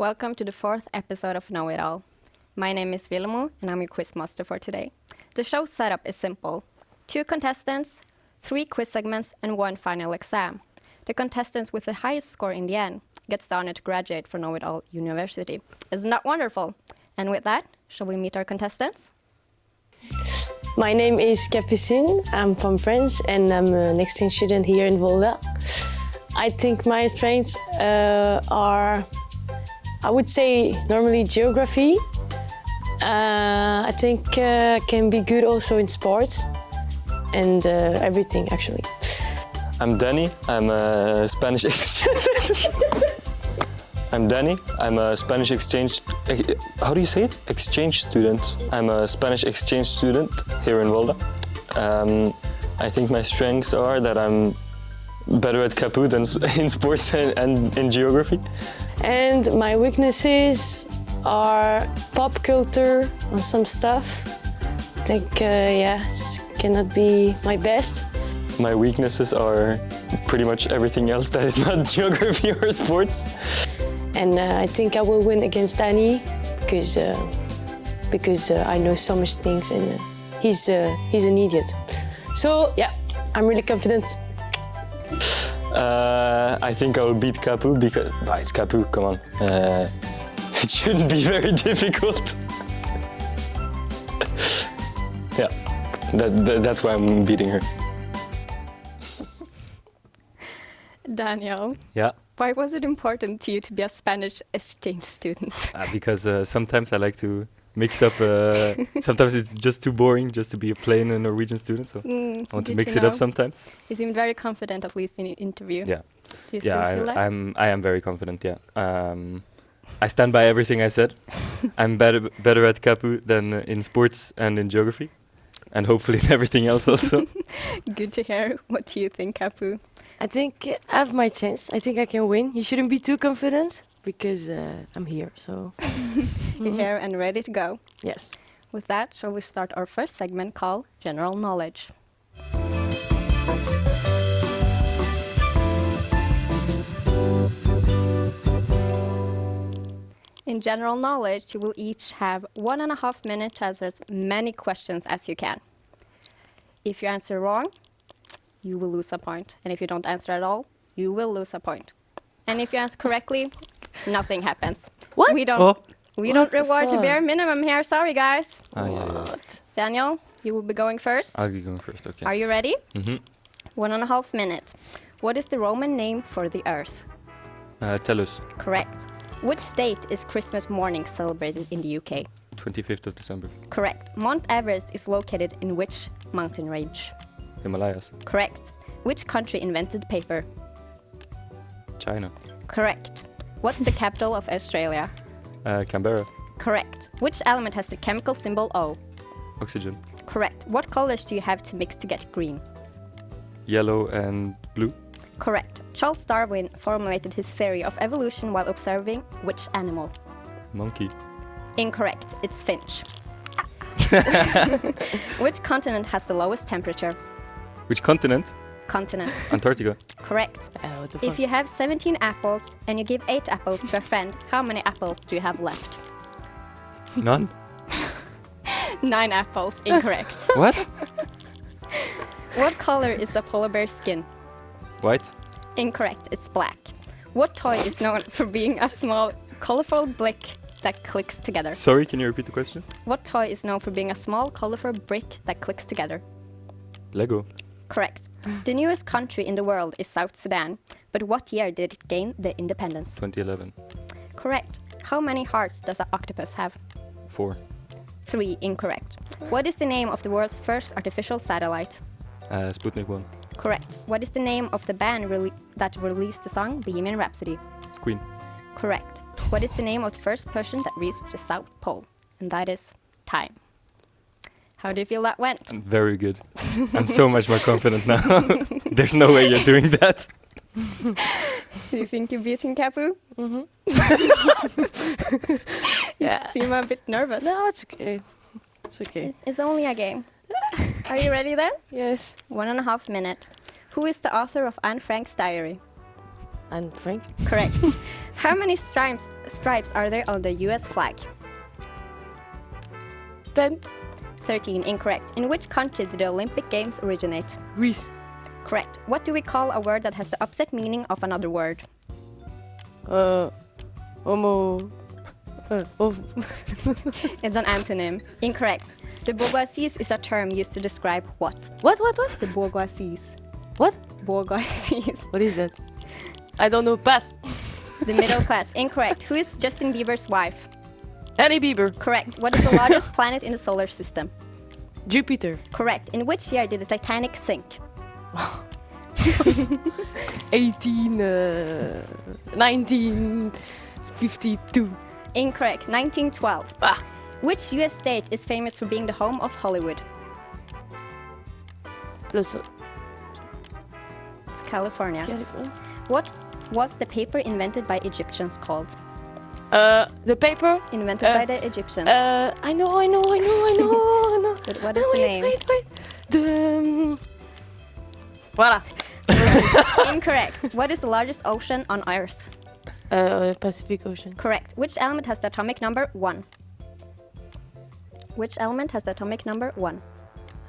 welcome to the fourth episode of Know It All. My name is Vilmo, and I'm your quizmaster for today. The show's setup is simple. 2 contestants, 3 quiz segments, and 1 final exam. The contestants with the highest score in the end gets the honor to graduate from Know It All University. Isn't that wonderful? And with that, shall we meet our contestants? My name is Capucine. I'm from France and I'm an exchange student here in Volda. I think my strengths are, I would say, normally geography. I think can be good also in sports and everything actually. I'm Danny. I'm a Spanish exchange. How do you say it? Exchange student. I'm a Spanish exchange student here in Volda. I think my strengths are that I'm better at Capu than in sports and in geography. And my weaknesses are pop culture and some stuff. I think, it cannot be my best. My weaknesses are pretty much everything else that is not geography or sports. And I think I will win against Danny because I know so much things and he's an idiot. So yeah, I'm really confident. I think I will beat Capu because it's Capu. Come on, it shouldn't be very difficult. Yeah, that's why I'm beating her. Daniel. Yeah. Why was it important to you to be a Spanish exchange student? Because sometimes I like to mix up. Sometimes it's just too boring just to be a plain Norwegian student, so I want to mix it up sometimes. You seemed very confident, at least in the interview. Yeah. Do you still feel that? I am very confident. Yeah. I stand by everything I said. I'm better at Capu than in sports and in geography, and hopefully in everything else also. Good to hear. What do you think, Capu? I think I have my chance. I think I can win. You shouldn't be too confident because I'm here. So You're here and ready to go. yes. With that, shall we start our first segment called General Knowledge. In General Knowledge, you will each have 1.5 minutes to answer as many questions as you can. If you answer wrong, you will lose a point. And if you don't answer at all, you will lose a point. And if you answer correctly, nothing happens. What? We don't reward the bare minimum here. Sorry, guys. What? Daniel, you will be going first. I'll be going first. Okay. Are you ready? Mm-hmm. 1.5 minutes. What is the Roman name for the Earth? Tellus, Correct. Which date is Christmas morning celebrated in the UK? 25th of December. Correct. Mount Everest is located in which mountain range? Himalayas. Correct. Which country invented paper? China. Correct. What's the capital of Australia? Canberra. Correct. Which element has the chemical symbol O? Oxygen. Correct. What colors do you have to mix to get green? Yellow and blue. Correct. Charles Darwin formulated his theory of evolution while observing which animal? Monkey. Incorrect. It's finch. Which continent has the lowest temperature? Which continent? Continent. Antarctica. Correct. What the fuck? If you have 17 apples and you give 8 apples to a friend, how many apples do you have left? None. 9 apples. Incorrect. What? What color is a polar bear's skin? White. Incorrect. It's black. What toy is known for being a small, colorful brick that clicks together? Sorry, can you repeat the question? What toy is known for being a small, colorful brick that clicks together? Lego. Correct. The newest country in the world is South Sudan, but what year did it gain their independence? 2011. Correct. How many hearts does an octopus have? 4. 3. Incorrect. What is the name of the world's first artificial satellite? Sputnik 1. Correct. What is the name of the band that released the song Bohemian Rhapsody? Queen. Correct. What is the name of the first person that reached the South Pole? And that is time. How do you feel that went? Very good. I'm so much more confident now. There's no way you're doing that. Do you think you're beating Capu? Mm-hmm. You seem a bit nervous. No, it's okay. It's okay. It's only a game. Are you ready then? Yes. 1.5 minutes. Who is the author of Anne Frank's diary? And Frank. Correct. How many stripes are there on the US flag? 10. 13. Incorrect. In which country did the Olympic Games originate? Greece. Correct. What do we call a word that has the opposite meaning of another word? Homo. It's an antonym. Incorrect. The bourgeoisie is a term used to describe what? What? The bourgeoisie. What? Bourgeoisie. What is that? I don't know. Pass. The middle class. Incorrect. Who is Justin Bieber's wife? Annie Bieber. Correct. What is the largest planet in the solar system? Jupiter. Correct. In which year did the Titanic sink? 1952. Incorrect. 1912. Ah. Which US state is famous for being the home of Hollywood? Los It's California. California. What was the paper invented by Egyptians called? The paper. Invented by the Egyptians. I know. But what is the name? Wait. The. Voila. Incorrect. What is the largest ocean on Earth? Pacific Ocean. Correct. Which element has the atomic number 1? Which element has the atomic number 1?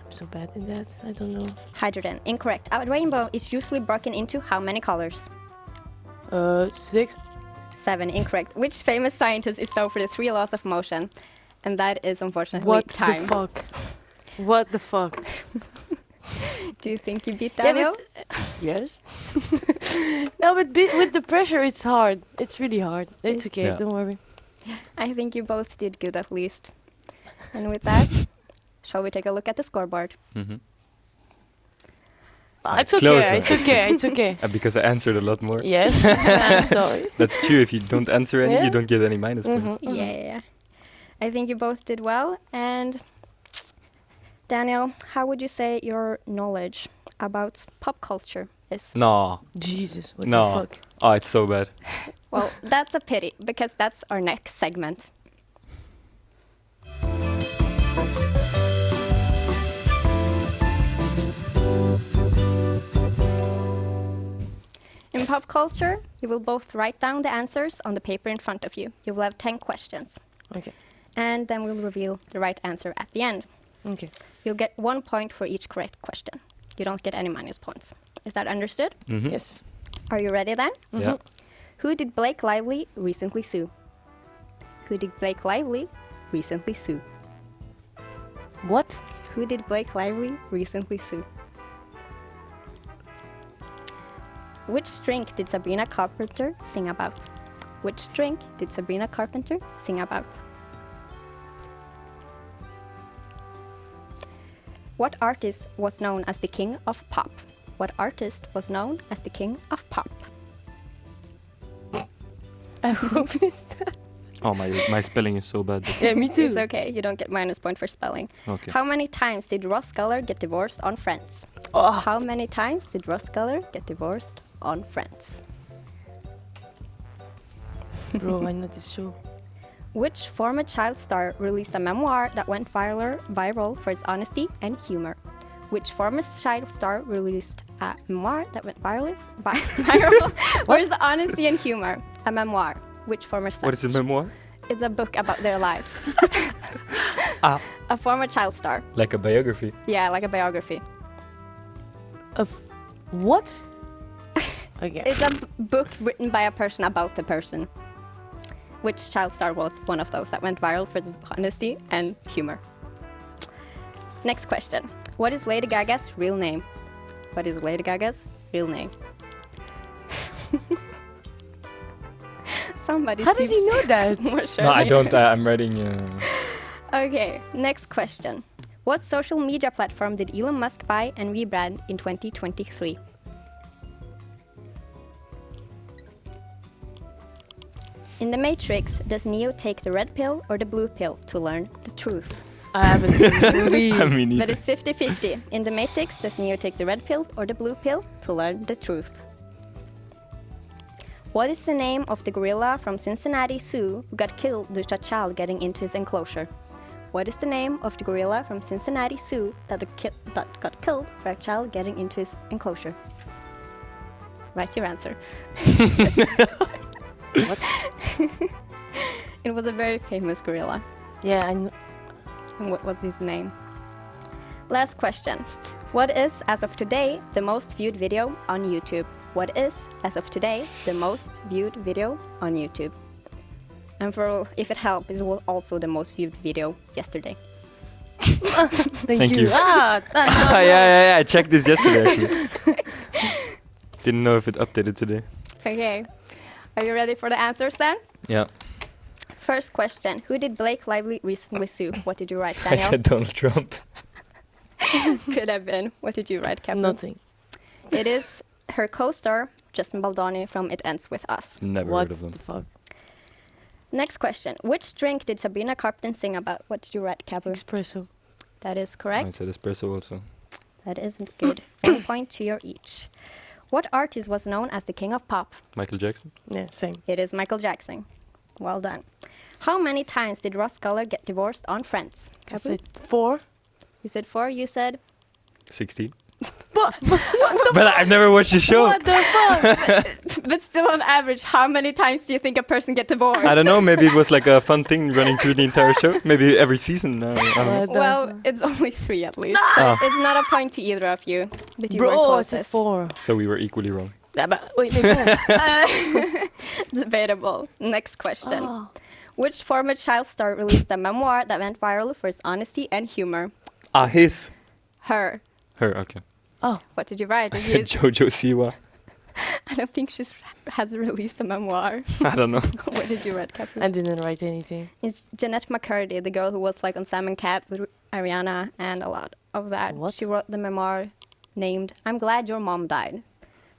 I'm so bad in that. I don't know. Hydrogen. Incorrect. A rainbow is usually broken into how many colors? 6. 7. Incorrect. Which famous scientist is known for the 3 laws of motion? And that is unfortunately What time. the fuck? What the fuck? Do you think you beat Daniel? Yes. No, but with the pressure, it's hard. It's really hard. It's okay. Yeah. Don't worry. I think you both did good at least. And with that, shall we take a look at the scoreboard? Mm-hmm. It's okay. Closer. It's okay. It's okay. Because I answered a lot more. Yes. I'm sorry. That's true. If you don't answer any, Yeah. you don't get any minus points. Yeah. I think you both did well. And Daniel, how would you say your knowledge about pop culture is? No. Jesus. What No. the fuck? Oh, it's so bad. Well, that's a pity because that's our next segment. In pop culture, you will both write down the answers on the paper in front of you. You will have 10 questions. Okay. And then we'll reveal the right answer at the end. Okay. You'll get 1 point for each correct question. You don't get any minus points. Is that understood? Mhm. Yes. Are you ready then? Yeah. Who did Blake Lively recently sue? Who did Blake Lively recently sue? What? Who did Blake Lively recently sue? Which drink did Sabrina Carpenter sing about? Which drink did Sabrina Carpenter sing about? What artist was known as the king of pop? What artist was known as the king of pop? I hope it's that. Oh, my spelling is so bad. Yeah, me too. It's okay, you don't get minus point for spelling. Okay. How many times did Ross Geller get divorced on Friends? Oh. How many times did Ross Geller get divorced on Friends? Bro, I know this show. Which former child star released a memoir that went viral for its honesty and humor? Which former child star released a memoir that went viral for its honesty and humor? A memoir. Which former star? What is a memoir? It's a book about their life. A former child star. Like a biography. Yeah, like a biography. Of what? Okay. It's a book written by a person about the person. Which child star wrote one of those that went viral for its honesty and humor? Next question. What is Lady Gaga's real name? What is Lady Gaga's real name? Somebody How does he seems know that? more sure No, I than don't. you. I'm writing. Okay, next question. What social media platform did Elon Musk buy and rebrand in 2023? In The Matrix, does Neo take the red pill or the blue pill to learn the truth? I haven't seen the movie. I mean, But it's 50-50. In The Matrix, does Neo take the red pill or the blue pill to learn the truth? What is the name of the gorilla from Cincinnati Zoo who got killed due to a child getting into his enclosure? What is the name of the gorilla from Cincinnati Zoo that got killed for a child getting into his enclosure? Write your answer. What? It was a very famous gorilla. Yeah, I know. And what was his name? Last question. What is, as of today, the most viewed video on YouTube? What is, as of today, the most viewed video on YouTube? And for if it helps, it was also the most viewed video yesterday. Thank you. Yeah. I checked this yesterday actually. Didn't know if it updated today. Okay. Are you ready for the answers then? Yeah. First question. Who did Blake Lively recently sue? What did you write, I Daniel? said Donald Trump. Could have been. What did you write, Captain? Nothing. It is her co-star, Justin Baldoni from It Ends With Us. Never What heard of them. the fuck? Next question. Which drink did Sabrina Carpenter sing about? What did you write, Capu? Espresso. That is I correct. said espresso also. That isn't good. 1 point to your each. What artist was known as the king of pop? Michael Jackson. Yeah, same. It is Michael Jackson. Well done. How many times did Ross Geller get divorced on Friends? I Capu? said 4. You said 4. You said 16. But I've never watched the show. What the fuck? but still on average, how many times do you think a person get divorced? I don't know. Maybe it was like a fun thing running through the entire show. Maybe every season. What the Well, fuck? it's only 3 at least. Ah. So it's not a point to either of you. But you were Bro, I said closest. 4. So we were equally wrong. Yeah, but wait, wait. Debatable. Next question. Oh. Which former child star released a memoir that went viral for its honesty and humor? His. Her. Her, okay. Oh, What did you write? I Did said you- Jojo Siwa. I don't think she has released a memoir. I don't know. What did you write, Catherine? I didn't write anything. It's Jeanette McCurdy, the girl who was like on Sam and Cat with Ariana and a lot of that. What? She wrote the memoir named "I'm Glad Your Mom Died."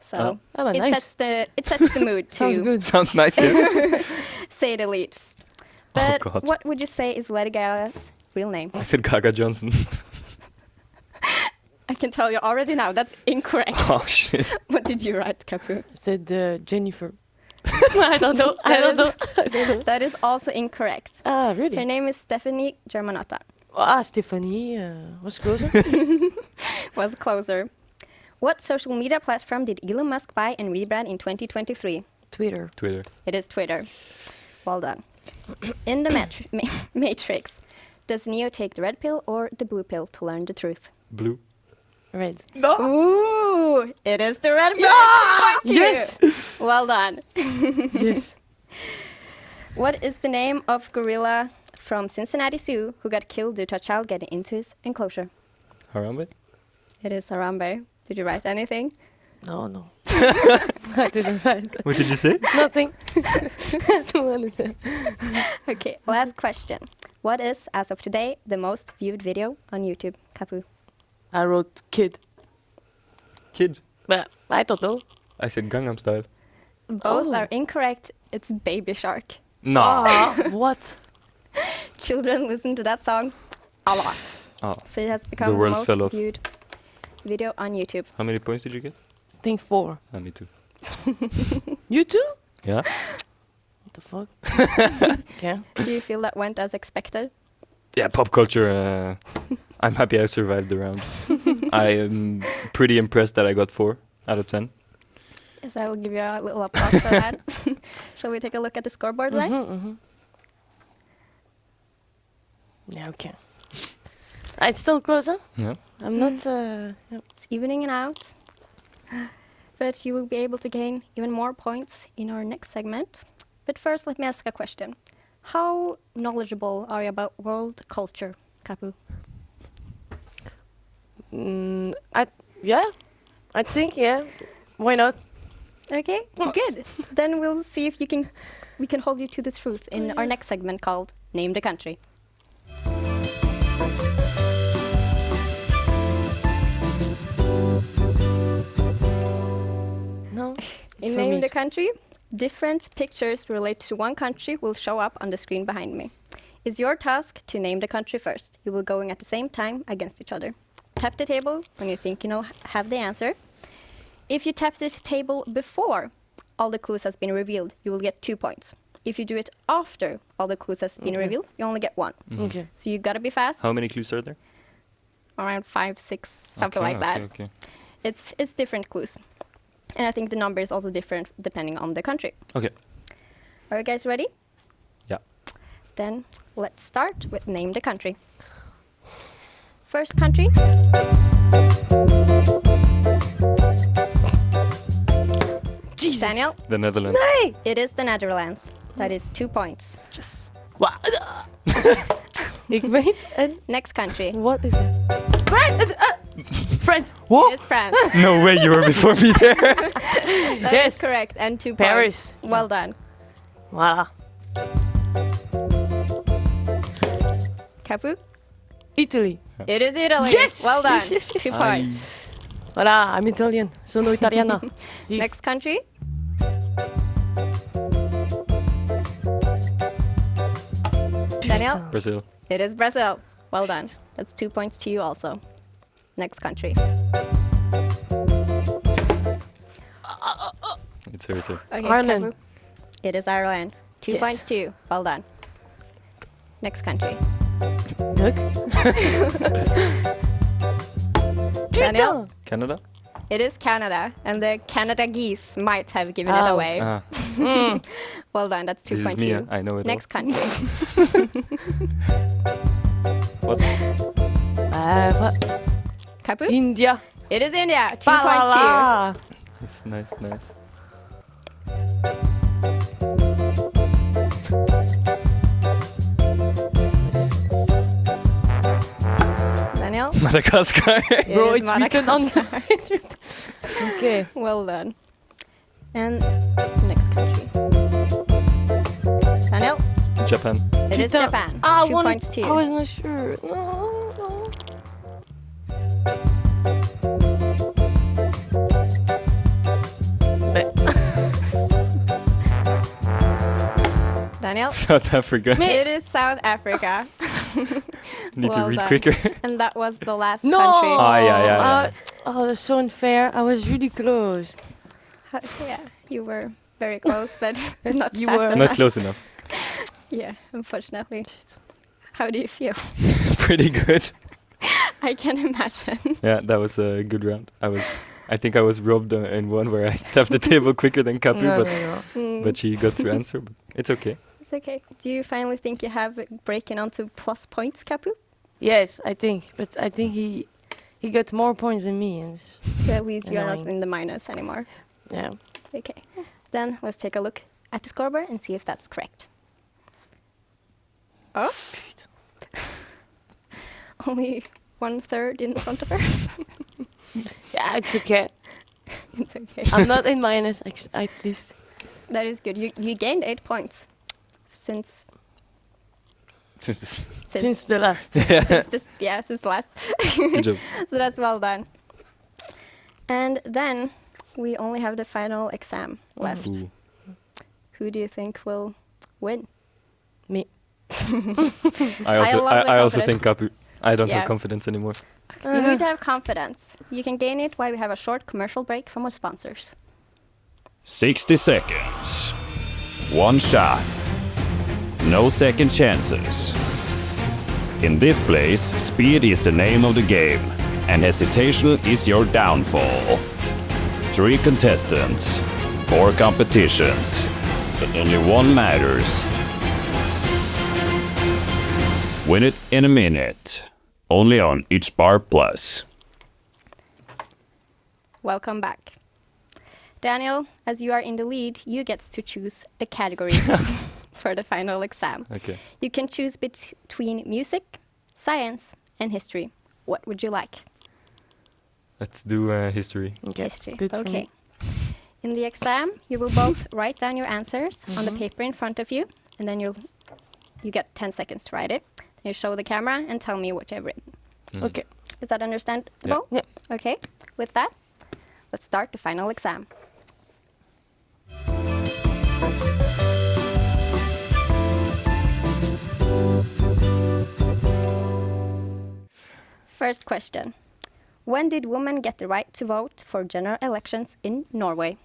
So Oh. Oh, it nice. sets the mood Sounds to good. Sounds nice, yeah? say the least. Oh, But God. what would you say is Lady Gaga's real name? I said Gaga Johnson. I can tell you already now that's incorrect. Oh, shit. What did you write, Capu? I said Jennifer. I don't know. I don't know. I don't know. That is also incorrect. Ah, Her really? name is Stephanie Germanotta. Stephanie was closer. Was closer. What social media platform did Elon Musk buy and rebrand in 2023? Twitter. Twitter. It is Twitter. Well done. In the Matrix, does Neo take the red pill or the blue pill to learn the truth? Blue. Red. Ooh, it is the red pill. Yes. Well done. Yes. What is the name of gorilla from Cincinnati Zoo who got killed due to a child getting into his enclosure? Harambe? It is Harambe. Did you write anything? No. I didn't write. What did you say? Nothing. I don't want to. Okay, last question. What is, as of today, the most viewed video on YouTube? Capu. I wrote kid. Kid. But I don't know. I said Gangnam Style. Both Oh. are incorrect. It's Baby Shark. No. What? Children listen to that song a lot. Oh. So it has become the world fell most off. viewed video on YouTube. How many points did you get? I think 4. Me too. You too? Yeah? What the fuck? Yeah. Do you feel that went as expected? Yeah, pop culture. I'm happy I survived the round. I am pretty impressed that I got 4 out of 10. Yes, I will give you a little applause for that. Shall we take a look at the scoreboard line? Yeah, okay. It's still closer. Yeah. I'm not. Yeah. It's evening out. But you will be able to gain even more points in our next segment. But first, let me ask a question. How knowledgeable are you about world culture, Capu? I think yeah. Why not? Okay, good. Then we'll see if we can hold you to the truth in our next segment called Name the Country. No. In Name the Country, different pictures related to one country will show up on the screen behind me. It's your task to name the country first. You will going at the same time against each other. Tap the table when you think you have the answer. If you tap the table before all the clues has been revealed, you will get 2 points. If you do it after all the clues has been revealed, you only get 1. Okay. So you gotta be fast. How many clues are there? Around 5, 6, something like that. Okay. It's different clues. And I think the number is also different depending on the country. Okay. Are you guys ready? Yeah. Then let's start with name the country. First country. Jesus. Daniel. The Netherlands. It is the Netherlands. That is 2 points. Yes. Wow. Ik weet het. Next country. What is it? France. What? It's France. No way, you were before me there. That Yes. is correct. And 2 Paris. points. Well done. Voilà. Capu. Italy. It is Italy. Yes! Well done. Yes, yes, yes. 2 points. Voilà, I'm Italian. Sono italiana. Next country. Daniel. Brazil. It is Brazil. Well done. That's 2 points to you also. Next country. It's her turn. Okay, Ireland. Capu. It is Ireland. 2 Yes. points to you. Well done. Next country. Duck. Daniel. Canada? It is Canada, and the Canada geese might have given it Oh. away. Ah, Well done. That's 2 this is points to me. you. I know it Next country. all. What? What? Capu. India. It is India. 2 points to you. Balala. It's nice, nice. Daniel. Madagascar. It Bro, is it's written on Madagascar. it's written. Okay. Well done. And next country. Daniel. Japan. It is Japan. Ah, 2 points to I you. was not sure. No, no. Daniel. South Africa. It is South Africa. Need to Well read done. quicker. And that was the last No. country. Ah, yeah. Oh, that's so unfair. I was really close. Yeah, you were very close, but not You fast were. enough. Not close enough. Yeah, unfortunately. How do you feel? Pretty good. I can imagine. Yeah, that was a good round. I think I was robbed in one where I tapped the table quicker than Capu, No, but no, no. but she got to answer. But it's okay. It's okay. Do you finally think you have breaking onto plus points, Capu? Yes, I think. But I think he got more points than me. And At least you're not Annoying. in the minus anymore. yeah. Okay. Then let's take a look at the scoreboard and see if that's correct. Oh? Only 1/3 in front of her. Yeah, it's okay. It's okay. I'm not in minus, at least. That is good. You gained 8 points since Since the last. since last. Good job. So that's well done. And then we only have the final exam left. Ooh. Who do you think will win? Me. I also love the I also confidence. think Capu. I don't Yeah. have confidence anymore. You need to have confidence. You can gain it while we have a short commercial break from our sponsors. 60 seconds. One shot. No second chances. In this place, speed is the name of the game, and hesitation is your downfall. 3 contestants, 4 competitions, but only one matters. Win it in a minute. Only on Each Bar Plus. Welcome back. Daniel, as you are in the lead, you get to choose the category for the final exam. Okay. You can choose between music, science, and history. What would you like? Let's do history. Okay. History. Good for Okay. me. In the exam, you will both write down your answers on the paper in front of you, and then you get 10 seconds to write it. You show the camera and tell me what you have written. Okay. Is that understandable? Yeah. Okay. With that, let's start the final exam. First question. When did women get the right to vote for general elections in Norway?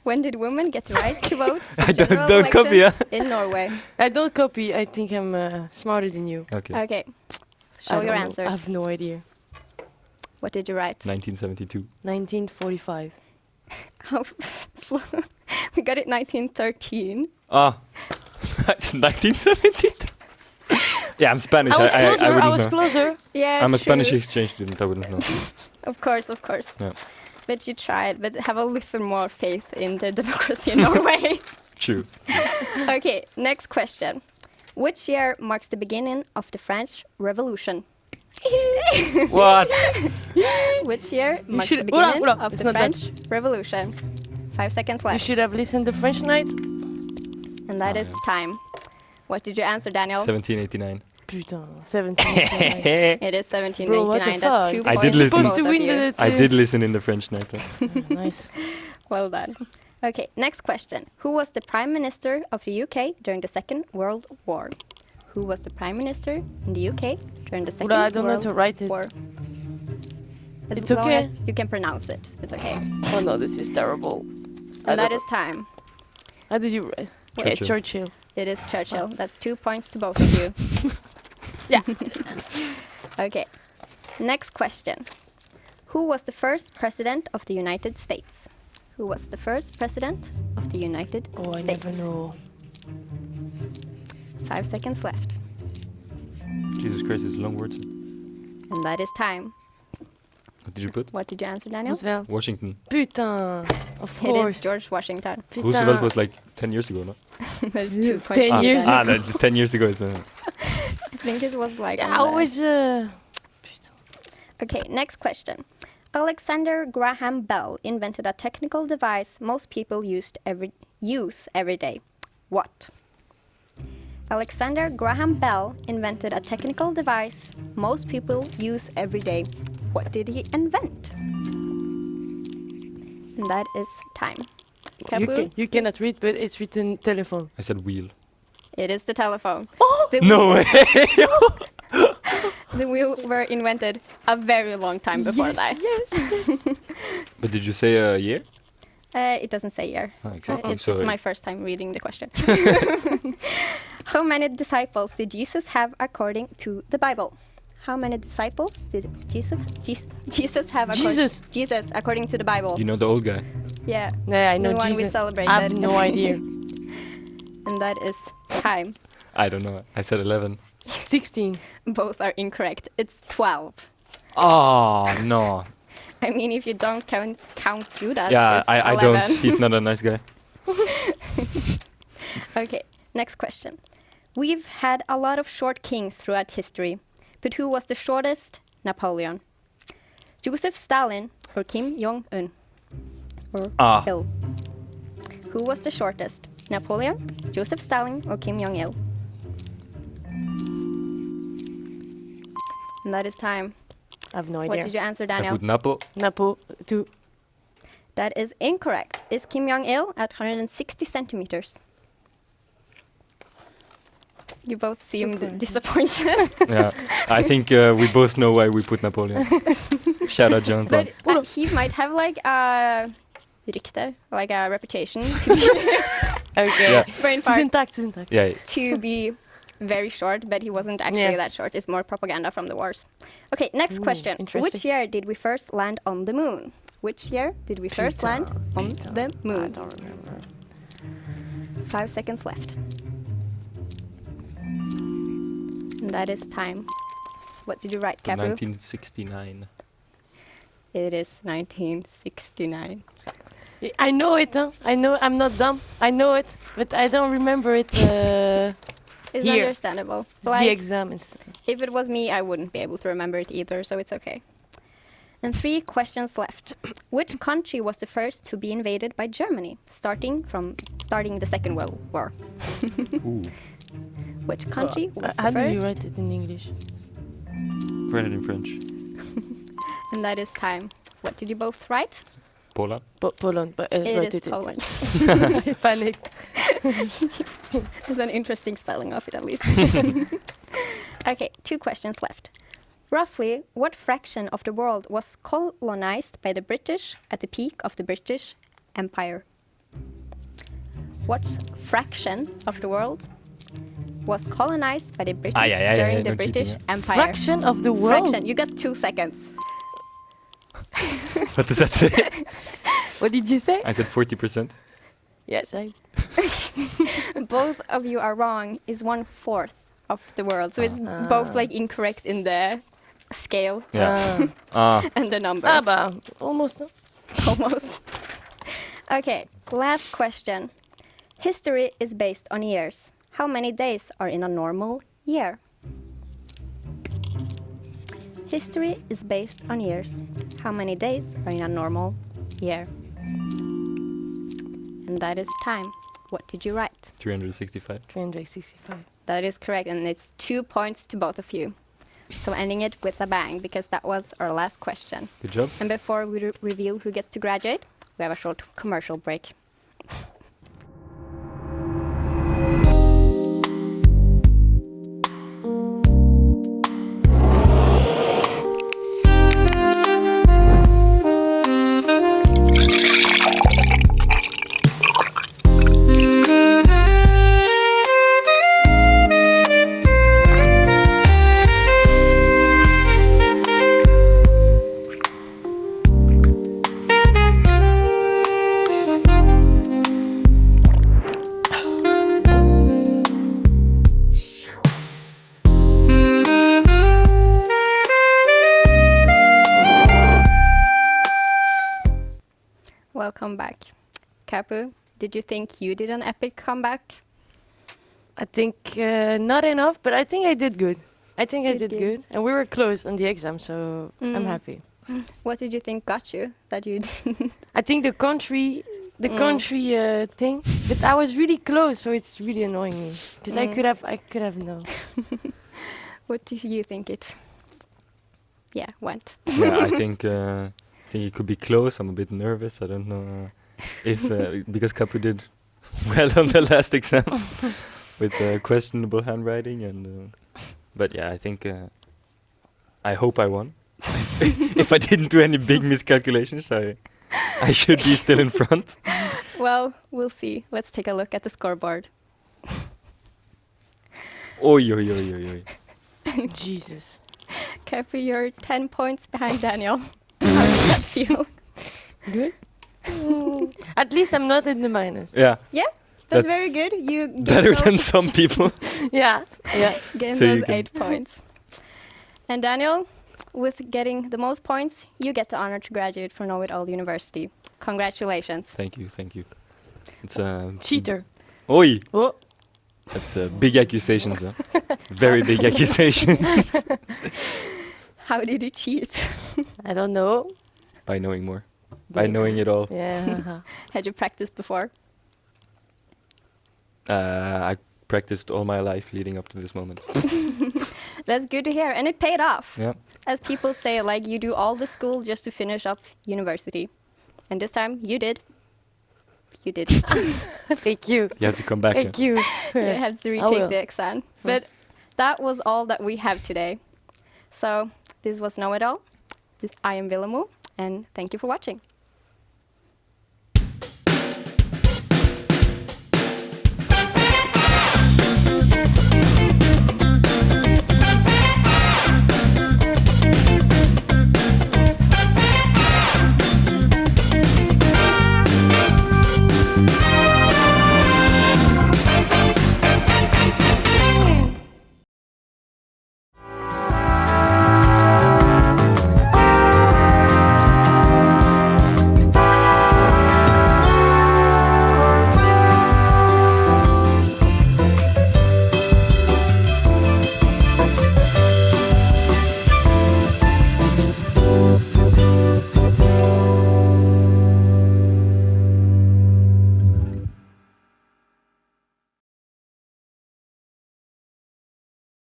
When did women get the right to vote for general don't copy, elections in Norway? I don't copy. I think I'm smarter than you. Okay. Okay. I Show don't your know. I answers. have no idea. What did you write? 1972. 1945. How slow. We got it 1913. Ah, that's 1972. Yeah, I'm Spanish. I was closer. I I wouldn't was know. closer. Yeah, I'm a true. Spanish exchange student. I wouldn't know. Of course, of course. Yeah. But you tried, but have a little more faith in the democracy in Norway. True. Okay, next question. Which year marks the beginning of the French Revolution? What? Which year marks should- the beginning Hold on, of it's the not done. French Revolution? 5 seconds You left. should have listened to French Night. And that is time. What did you answer, Daniel? 1789. Putain, 17. It is Bro, what the 1789. That's 2 fuck? points. I did listen. for Supposed to both of win you. the. I did listen in the French night. Nice. Well done. Okay, next question. Who was the Prime Minister of the UK during the Second World War? Who was the Prime Minister in the UK during the Second I don't know World to write it. War? As It's long okay. as you can pronounce it, it's okay. Oh no, this is terrible. And that is time. How did you write? Okay, Churchill. Churchill. It is Churchill. That's 2 points to both of you. Yeah. Okay. Next question. Who was the first president of the United States? Who was the first president of the United Oh, I States? never know. 5 seconds left. Jesus Christ, it's long words. And that is time. What did you put? What did you answer, Daniel? Roosevelt. Washington. Putain. Of It is course. George Washington. Roosevelt was like 10 years ago, no? That's 2 points. 10 for you years then. Ah, that's 10 years ago. So. I think it was like. Yeah, on the- always. Okay, next question. Alexander Graham Bell invented a technical device most people use every day. What? Alexander Graham Bell invented a technical device most people use every day. What did he invent? And that is time. Kabu? You cannot read, but it's written telephone. I said wheel. It is the telephone. Oh! The No wheel- way! The wheel were invented a very long time before that. But did you say a year? It doesn't say year. Oh, exactly. It's So my first time reading the question. How many disciples did Jesus have according to the Bible? How many disciples did Jesus have Jesus. according to the Bible? you know the old guy. Yeah, Yeah, I know the one we Jesus. celebrated. I have no idea. And that is time. I don't know. I said 11. 16. Both are incorrect. It's 12. Oh, no. I mean, if you don't count Judas, Yeah, it's I 11. don't. He's not a nice guy. Okay, next question. We've had a lot of short kings throughout history, but who was the shortest? Napoleon, Joseph Stalin, or Kim Jong-un? Or Ah. Il? Who was the shortest? Napoleon, Joseph Stalin, or Kim Jong-il? And that is time. I have no What idea. did you answer, I Daniel? put Napo. Napo 2. That is incorrect. It's Kim Jong-il at 160 centimeters. You both seemed Super. disappointed. Yeah. I think we both know why we put Napoleon. Shout out Jonathan. But he might have like a rykte, like a reputation to be Okay. Yeah. brain It's fart, intact, it's intact. Yeah. to be very short, but he wasn't actually Yeah. that short. It's more propaganda from the wars. Okay, next question. interesting. Which year did we first land on the moon? Which year did we first land on the I moon? don't remember. 5 seconds left. And that is time. What did you write, Kapu? 1969. It is 1969. I know it, huh? I know, I'm not dumb. I know it, but I don't remember it. It's Here. understandable. It's Like, the exam. if it was me, I wouldn't be able to remember it either, so it's okay. And 3 questions left. Which country was the first to be invaded by Germany, starting the Second World War? Ooh. Which country was How the do you first? write it in English? Write it in French. And that is time. What did you both write? Poland. Poland, but It write is it. Poland. I panicked. It's an interesting spelling of it, at least. Okay, 2 questions left. Roughly, what fraction of the world was colonized by the British at the peak of the British Empire? What fraction of the world was colonized by the British yeah, during the no cheating, British yeah. Empire? Fraction of the world. Fraction. You got 2 seconds. What does that say? What did you say? I said 40%. Yes, I. Both of you are wrong. Is 1/4 of the world, so it's both like incorrect in the scale Yeah. and the number. But almost. Almost. Okay, last question. History is based on years. How many days are in a normal year? History is based on years. How many days are in a normal year? And that is time. What did you write? 365. 365. That is correct, and it's 2 points to both of you. So ending it with a bang, because that was our last question. Good job. And before we reveal who gets to graduate, we have a short commercial break. Welcome back. Kapu, did you think you did an epic comeback? I think not enough, but I think I did good. I think I Did did good. good. And we were close on the exam, so I'm happy. What did you think got you that you didn't? I think the country thing, but I was really close, so it's really annoying me because I could have known. What do you think it? Yeah, went. Yeah, I think it could be close. I'm a bit nervous. I don't know if because Kapu did well on the last exam with questionable handwriting but yeah, I think I hope I won. If I didn't do any big miscalculations, I should be still in front. Well, we'll see. Let's take a look at the scoreboard. Oi, oi, oi, oi, oi. Jesus. Kapu, you're 10 points behind Daniel. How does that feel? Good. At least I'm not in the minus. Yeah, Yeah, that's That's very good. You get better those, than some people. Yeah. getting So you those can- 8 points. And Daniel, with getting the most points, you get the honor to graduate from Know It All University. Congratulations. Thank you. It's Cheater. Oi, Oh. that's big accusations. Very big accusations. How did you cheat? I don't know. By knowing more, by knowing it all. Yeah. Had you practiced before? I practiced all my life leading up to this moment. That's good to hear, and it paid off. Yeah. As people say, like, you do all the school just to finish up university. And this time, you did. You did. Thank you. You have to come back. Thank you. You have to I retake will. the exam. But that was all that we have today. So this was Know It All. I am Willemo, and thank you for watching.